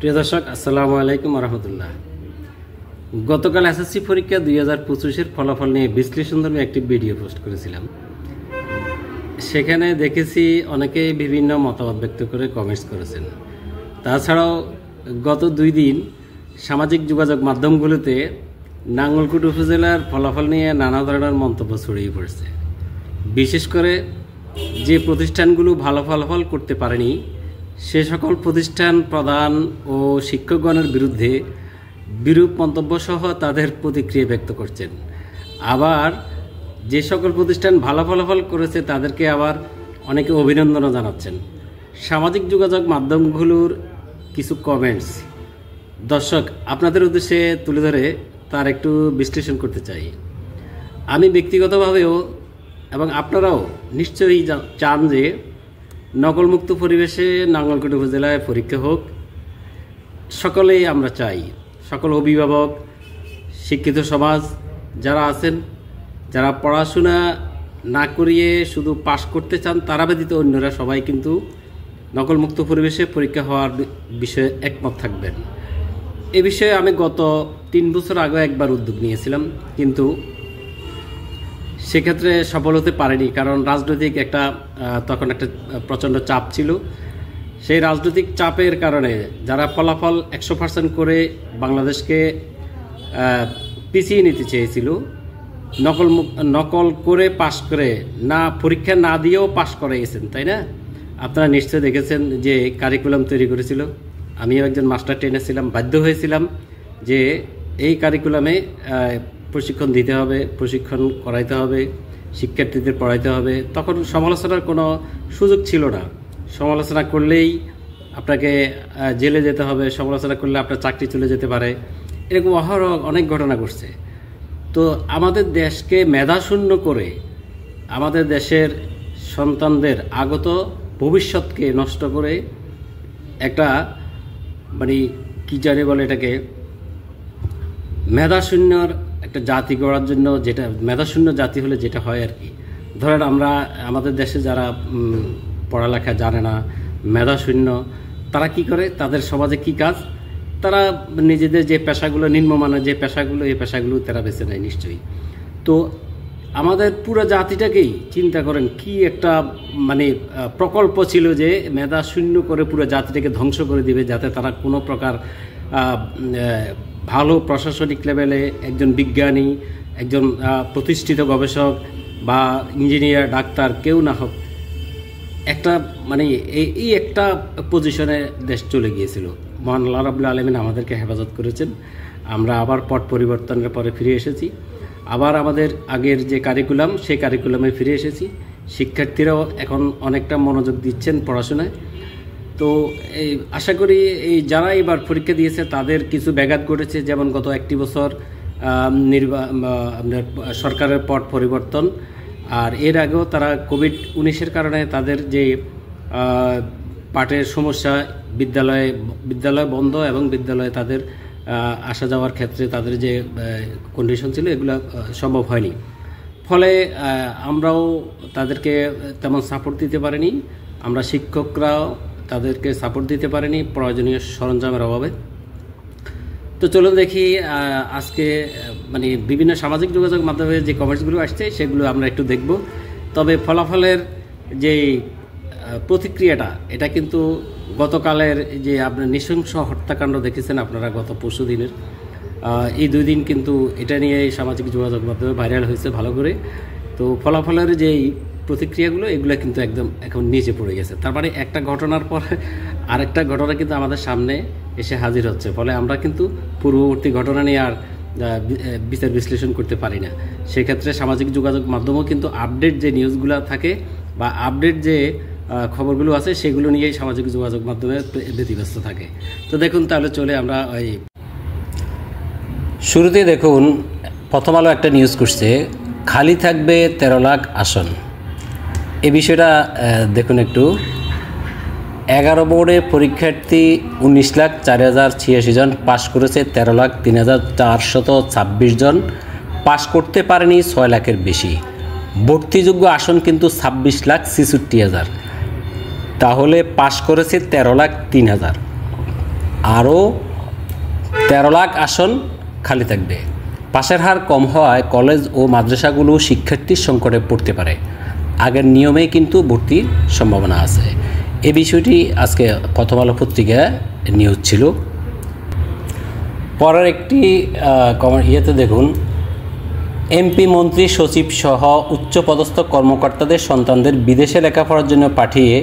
প্রিয় দর্শক, আসসালামু আলাইকুম রহমতুল্লাহ। গতকাল এসএসসি পরীক্ষা 2025-এর ফলাফল নিয়ে বিশ্লেষণধর্মী একটি ভিডিও পোস্ট করেছিলাম। সেখানে দেখেছি অনেকেই বিভিন্ন মতামত ব্যক্ত করে কমেন্টস করেছেন। তাছাড়াও গত 2 দিন সামাজিক যোগাযোগ মাধ্যমগুলোতে নাঙ্গলকোট উপজেলার ফলাফল নিয়ে নানা ধরনের মন্তব্য ছড়িয়ে পড়েছে। বিশেষ করে যে প্রতিষ্ঠানগুলো ভালো ফলাফল করতে পারেনি সে সকল প্রতিষ্ঠান প্রধান ও শিক্ষকগণের বিরুদ্ধে বিরূপ মন্তব্যসহ তাদের প্রতিক্রিয়া ব্যক্ত করছেন। আবার যে সকল প্রতিষ্ঠান ভালো ফলাফল করেছে তাদেরকে আবার অনেকে অভিনন্দনও জানাচ্ছেন। সামাজিক যোগাযোগ মাধ্যমগুলোর কিছু কমেন্টস দর্শক আপনাদের উদ্দেশ্যে তুলে ধরে তার একটু বিশ্লেষণ করতে চাই। আমি ব্যক্তিগতভাবেও এবং আপনারাও নিশ্চয়ই চান যে নকলমুক্ত পরিবেশে নাঙ্গলকোট উপজেলায় পরীক্ষা হোক। সকলেই আমরা চাই, সকল অভিভাবক, শিক্ষিত সমাজ যারা আছেন, যারা পড়াশোনা না করিয়ে শুধু পাশ করতে চান তারা ব্যতীত অন্যরা সবাই কিন্তু নকলমুক্ত পরিবেশে পরীক্ষা হওয়ার বিষয়ে একমত থাকবেন। এ বিষয়ে আমি গত 3 বছর আগে একবার উদ্যোগ নিয়েছিলাম, কিন্তু সেক্ষেত্রে সফল হতে পারেনি। কারণ রাজনৈতিক তখন একটা প্রচণ্ড চাপ ছিল। সেই রাজনৈতিক চাপের কারণে যারা ফলাফল 100% করে বাংলাদেশকে পিছিয়ে নিতে চেয়েছিল, নকল করে পাশ করে না, পরীক্ষা না দিয়েও পাশ করে গেছেন, তাই না? আপনারা নিশ্চয়ই দেখেছেন যে কারিকুলাম তৈরি করেছিল। আমিও একজন মাস্টার ট্রেনার ছিলাম, বাধ্য হয়েছিলাম যে এই কারিকুলামে প্রশিক্ষণ দিতে হবে, প্রশিক্ষণ করাইতে হবে, শিক্ষার্থীদের পড়াইতে হবে। তখন সমালোচনার কোনো সুযোগ ছিল না। সমালোচনা করলেই আপনাকে জেলে যেতে হবে, সমালোচনা করলে আপনার চাকরি চলে যেতে পারে, এরকম অহরহ অনেক ঘটনা ঘটছে। তো আমাদের দেশকে মেধাশূন্য করে আমাদের দেশের সন্তানদের আগত ভবিষ্যৎকে নষ্ট করে একটা কি জানি বলে এটাকে, মেধাশূন্যর একটা জাতি গড়ার জন্য, যেটা মেধাশূন্য জাতি হলে যেটা হয় আর কি। ধরেন আমাদের দেশে যারা পড়ালেখা জানে না, মেধাশূন্য, তারা কি করে, তাদের সমাজে কি কাজ, তারা নিজেদের যে পেশাগুলো, নিম্নমানের যে পেশাগুলো, এই পেশাগুলো তারা বেছে নেয় নিশ্চয়ই। তো আমাদের পুরো জাতিটাকেই চিন্তা করেন কি একটা প্রকল্প ছিল যে মেধাশূন্য করে পুরো জাতিটাকে ধ্বংস করে দিবে, যাতে তারা কোনো প্রকার ভালো প্রশাসনিক লেভেলে একজন বিজ্ঞানী, একজন প্রতিষ্ঠিত গবেষক বা ইঞ্জিনিয়ার, ডাক্তার কেউ না হোক, একটা এই একটা পজিশনে দেশ চলে গিয়েছিল। মহান আল্লাহ রাব্বুল আলামিন আমাদেরকে হেফাজত করেছেন। আমরা আবার পট পরিবর্তনের পরে ফিরে এসেছি, আবার আমাদের আগের যে কারিকুলাম সেই কারিকুলামে ফিরে এসেছি। শিক্ষার্থীরাও এখন অনেকটা মনোযোগ দিচ্ছেন পড়াশোনায়। তো এই আশা করি এই যারা এবার পরীক্ষা দিয়েছে তাদের কিছু ব্যাঘাত ঘটেছে। যেমন গত 1 বছর সরকারের পট পরিবর্তন, আর এর আগেও তারা কোভিড-19-এর কারণে তাদের যে পাঠের সমস্যা, বিদ্যালয় বন্ধ এবং বিদ্যালয়ে তাদের আসা যাওয়ার ক্ষেত্রে তাদের যে কন্ডিশন ছিল, এগুলো সম্ভব হয়নি। ফলে আমরাও তাদেরকে তেমন সাপোর্ট দিতে পারিনি, আমরা শিক্ষকরাও তাদেরকে সাপোর্ট দিতে পারেনি প্রয়োজনীয় সরঞ্জামের অভাবে। তো চলুন দেখি আজকে বিভিন্ন সামাজিক যোগাযোগ মাধ্যমে যে কমেন্টসগুলো আসছে সেগুলো আমরা একটু দেখব। তবে ফলাফলের যে প্রতিক্রিয়াটা, এটা কিন্তু গতকালের যে আপনার নৃশংস হত্যাকাণ্ড দেখেছেন আপনারা গত পরশু দিনের, এই 2 দিন কিন্তু এটা নিয়ে সামাজিক যোগাযোগ মাধ্যমে ভাইরাল হয়েছে ভালো করে। তো ফলাফলের যেই প্রতিক্রিয়াগুলো, এগুলো কিন্তু একদম এখন নিচে পড়ে গেছে। তার একটা ঘটনার পর আরেকটা ঘটনা কিন্তু আমাদের সামনে এসে হাজির হচ্ছে। ফলে আমরা কিন্তু পূর্ববর্তী ঘটনা নিয়ে আর বিচার বিশ্লেষণ করতে পারি না। সেক্ষেত্রে সামাজিক যোগাযোগ মাধ্যমেও কিন্তু আপডেট যে নিউজগুলো থাকে বা আপডেট যে খবরগুলো আছে সেগুলো নিয়েই সামাজিক যোগাযোগ মাধ্যমে ব্যতিব্যস্ত থাকে। তো দেখুন, তাহলে চলে আমরা শুরুতে দেখুন, প্রথম আলো একটা নিউজ করছে, খালি থাকবে 13 লাখ আসন। এই বিষয়টা দেখুন একটু। 11 বোর্ডে পরীক্ষার্থী 19,04,086 জন, পাশ করেছে 13,03,426 জন, পাশ করতে পারেনি 6 লাখের বেশি। ভর্তিযোগ্য আসন কিন্তু 26,66,000, তাহলে পাশ করেছে 13,03,000। আরও 13 লাখ আসন খালি থাকবে। পাশের হার কম হওয়ায় কলেজ ও মাদ্রাসাগুলো শিক্ষার্থীর সংকটে পড়তে পারে। আগের নিয়মেই কিন্তু ভর্তির সম্ভাবনা আছে। এই বিষয়টি আজকে প্রথম আলো পত্রিকায় নিউজ ছিল। পরের একটি ইয়েতে দেখুন, এমপি, মন্ত্রী, সচিব সহ উচ্চপদস্থ কর্মকর্তাদের সন্তানদের বিদেশে লেখাপড়ার জন্য পাঠিয়ে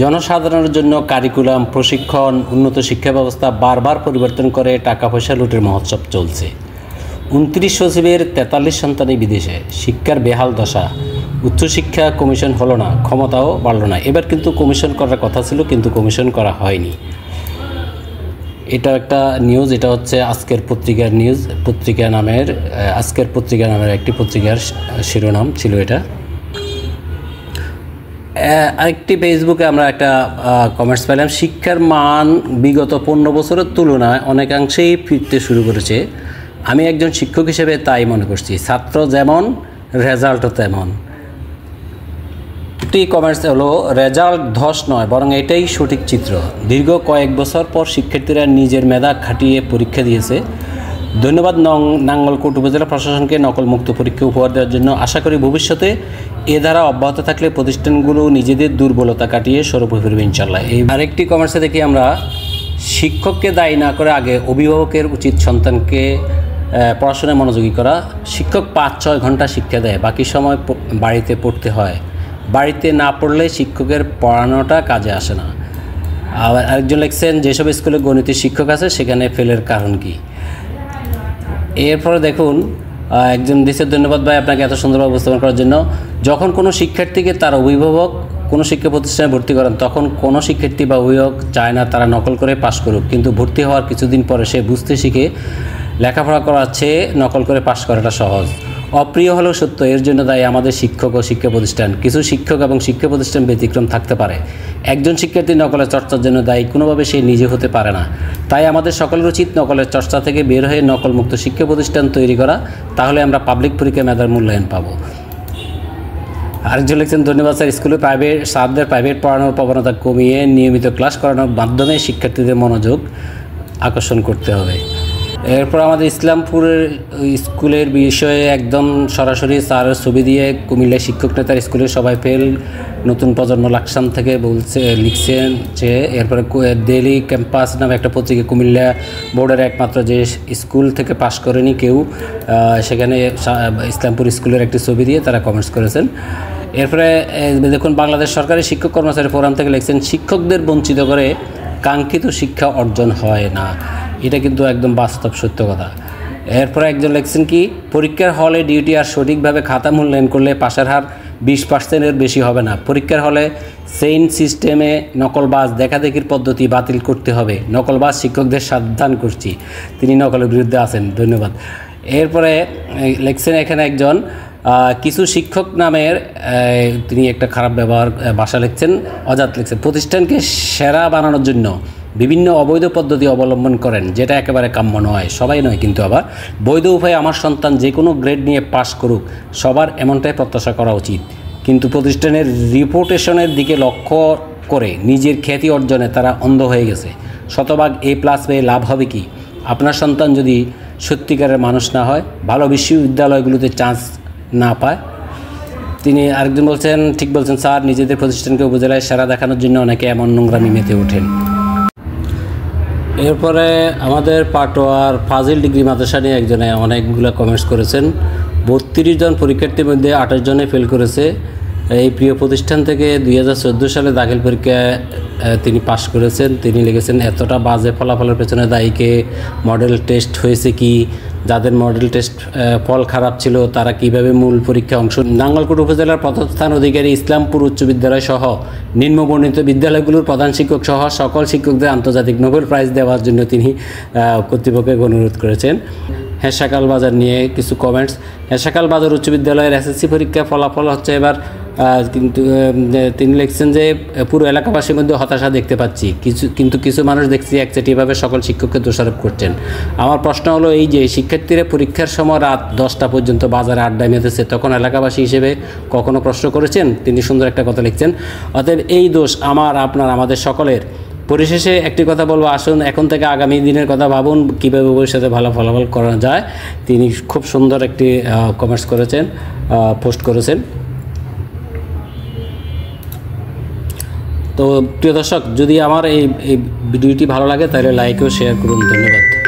জনসাধারণের জন্য কারিকুলাম, প্রশিক্ষণ, উন্নত শিক্ষা ব্যবস্থা বারবার পরিবর্তন করে টাকা পয়সা লুটের মহোৎসব চলছে। 29 সচিবের 43 সন্তানই বিদেশে, শিক্ষার বেহাল দশা। উচ্চশিক্ষা কমিশন হলো না, ক্ষমতাও বাড়ল না। এবার কিন্তু কমিশন করার কথা ছিল, কিন্তু কমিশন করা হয়নি। এটা একটা নিউজ, এটা হচ্ছে আজকের পত্রিকার নিউজ। আজকের পত্রিকা নামের একটি পত্রিকার শিরোনাম ছিল এটা। আরেকটি ফেসবুকে আমরা একটা কমেন্টস পেলাম, শিক্ষার মান বিগত 15 বছরের তুলনায় অনেকাংশেই ফিরতে শুরু করেছে। আমি একজন শিক্ষক হিসেবে তাই মনে করছি। ছাত্র যেমন, রেজাল্টও তেমন। একটি কমেন্টস হলো, রেজাল্ট ধস নয়, বরং এটাই সঠিক চিত্র। দীর্ঘ কয়েক বছর পর শিক্ষার্থীরা নিজের মেধা খাটিয়ে পরীক্ষা দিয়েছে। ধন্যবাদ নাঙ্গলকোট উপজেলা প্রশাসনকে নকলমুক্ত পরীক্ষা উপহার দেওয়ার জন্য। আশা করি ভবিষ্যতে এ ধারা অব্যাহত থাকলে প্রতিষ্ঠানগুলো নিজেদের দুর্বলতা কাটিয়ে সরবে ফিরবে ইনশাল্লাহ। এই আরেকটি কমেন্টসে দেখি আমরা, শিক্ষককে দায়ী না করে আগে অভিভাবকের উচিত সন্তানকে পড়াশোনায় মনোযোগী করা। শিক্ষক 5-6 ঘন্টা শিক্ষা দেয়, বাকি সময় বাড়িতে পড়তে হয়। বাড়িতে না পড়লে শিক্ষকের পড়ানোটা কাজে আসে না। আবার আরেকজন লিখছেন, যেসব স্কুলে গণিতের শিক্ষক আছে সেখানে ফেলের কারণ কি। এরপরে দেখুন, একজন দিচ্ছে, ধন্যবাদ ভাই আপনাকে এত সুন্দরভাবে উপস্থাপন করার জন্য। যখন কোনো শিক্ষার্থীকে তার অভিভাবক কোনো শিক্ষা প্রতিষ্ঠানে ভর্তি করেন, তখন কোনো শিক্ষার্থী বা অভিভাবক চায় না তারা নকল করে পাশ করুক, কিন্তু ভর্তি হওয়ার কিছুদিন পরে সে বুঝতে শিখে লেখাপড়া করার চেয়ে নকল করে পাশ করাটা সহজ। অপ্রিয় হলেও সত্য, এর জন্য দায়ী আমাদের শিক্ষক ও শিক্ষা প্রতিষ্ঠান। কিছু শিক্ষক এবং শিক্ষা প্রতিষ্ঠান ব্যতিক্রম থাকতে পারে। একজন শিক্ষার্থী নকলের চর্চার জন্য দায়ী কোনোভাবে সে নিজে হতে পারে না। তাই আমাদের সকলের উচিত নকলের চর্চা থেকে বের হয়ে নকলমুক্ত শিক্ষা প্রতিষ্ঠান তৈরি করা। তাহলে আমরা পাবলিক পরীক্ষায় মেধার মূল্যায়ন পাবো। আরেকজন লিখছেন, ধন্যবাদ স্যার। স্কুলে স্যারদের প্রাইভেট পড়ানোর প্রবণতা কমিয়ে নিয়মিত ক্লাস করানোর মাধ্যমে শিক্ষার্থীদের মনোযোগ আকর্ষণ করতে হবে। এরপর আমাদের ইসলামপুরের স্কুলের বিষয়ে একদম সরাসরি স্যারের ছবি দিয়ে কুমিল্লা শিক্ষক নেতার স্কুলের সবাই ফেল, নতুন প্রজন্ম লাকসাম থেকে লিখছেন যে। এরপরে ডেইলি ক্যাম্পাস নামে একটা পত্রিকা, কুমিল্লা বোর্ডের একমাত্র যে স্কুল থেকে পাশ করেনি কেউ, সেখানে ইসলামপুর স্কুলের একটি ছবি দিয়ে তারা কমেন্টস করেছেন। এরপরে দেখুন, বাংলাদেশ সরকারি শিক্ষক কর্মচারী ফোরাম থেকে লিখছেন, শিক্ষকদের বঞ্চিত করে কাঙ্ক্ষিত শিক্ষা অর্জন হয় না। এটা কিন্তু একদম বাস্তব সত্য কথা। এরপরে একজন লিখছেন কি, পরীক্ষার হলে ডিউটি আর সঠিকভাবে খাতা মূল্যায়ন করলে পাশের হার 20%-এর বেশি হবে না। পরীক্ষার হলে সেইন সিস্টেমে নকলবাজ দেখাদেখির পদ্ধতি বাতিল করতে হবে। নকলবাজ শিক্ষকদের সাবধান করছি, তিনি নকলের বিরুদ্ধে আছেন। ধন্যবাদ। এরপরে লিখছেন এখানে একজন, কিছু শিক্ষক নামের তিনি একটা খারাপ ব্যবহার ভাষা লিখছেন, অজাত লিখছেন, প্রতিষ্ঠানকে সেরা বানানোর জন্য বিভিন্ন অবৈধ পদ্ধতি অবলম্বন করেন, যেটা একেবারে কাম্য নয়। সবাই নয়, কিন্তু আবার বৈধ উপায়ে আমার সন্তান যে কোনো গ্রেড নিয়ে পাশ করুক, সবার এমনটাই প্রত্যাশা করা উচিত। কিন্তু প্রতিষ্ঠানের রিপুটেশনের দিকে লক্ষ্য করে নিজের খ্যাতি অর্জনে তারা অন্ধ হয়ে গেছে। শতভাগ A+ পেয়ে লাভ হবে কি? আপনার সন্তান যদি সত্যিকারের মানুষ না হয়, ভালো বিশ্ববিদ্যালয়গুলোতে চান্স না পায়। তিনি আরেকজন বলছেন, ঠিক বলছেন স্যার, নিজেদের প্রতিষ্ঠানকে উপজেলায় সেরা দেখানোর জন্য অনেকে এমন নোংরামি মেতে ওঠেন। এরপরে আমাদের পাটোয়ার ফাজিল ডিগ্রি মাদ্রাসা নিয়ে একজনে অনেকগুলো কমেন্টস করেছেন। 32 জন পরীক্ষার্থীর মধ্যে 28 জনে ফেল করেছে। এই প্রিয় প্রতিষ্ঠান থেকে 2014 সালে দাখিল পরীক্ষায় তিনি পাশ করেছেন। তিনি লিখেছেন, এতটা বাজে ফলাফলের পেছনে দায়ীকে? মডেল টেস্ট হয়েছে কি? যাদের মডেল টেস্ট ফল খারাপ ছিল তারা কিভাবে মূল পরীক্ষায় অংশ। নাঙ্গলকোট উপজেলার প্রথম স্থান অধিকারী ইসলামপুর উচ্চ বিদ্যালয় সহ নিম্নবর্ণিত বিদ্যালয়গুলোর প্রধান শিক্ষক সহ সকল শিক্ষকদের আন্তর্জাতিক নোবেল প্রাইজ দেওয়ার জন্য তিনি কর্তৃপক্ষকে অনুরোধ করেছেন। হেসাকাল বাজার নিয়ে কিছু কমেন্টস। হেসাকাল বাজার উচ্চ বিদ্যালয়ের SSC পরীক্ষার ফলাফল হচ্ছে এবার, কিন্তু তিনি লিখছেন যে পুরো এলাকাবাসীর মধ্যে হতাশা দেখতে পাচ্ছি, কিন্তু কিছু মানুষ দেখছি একচেটিয়াভাবে সকল শিক্ষককে দোষারোপ করছেন। আমার প্রশ্ন হলো এই যে শিক্ষার্থীরা পরীক্ষার সময় রাত 10টা পর্যন্ত বাজারে আড্ডায় মেতেছে, তখন এলাকাবাসী হিসেবে কখনো প্রশ্ন করেছেন? তিনি সুন্দর একটা কথা লিখছেন, অতএব এই দোষ আমার, আপনার, আমাদের সকলের। পরিশেষে একটি কথা বলবো, আসুন এখন থেকে আগামী দিনের কথা ভাবুন, কীভাবে ভবিষ্যতে ভালো ফলাফল করা যায়। তিনি খুব সুন্দর একটি কমেন্টস করেছেন, পোস্ট করেছেন। তো প্রিয় দর্শক, যদি আমার এই ভিডিওটি ভালো লাগে তাহলে লাইক ও শেয়ার করুন। ধন্যবাদ।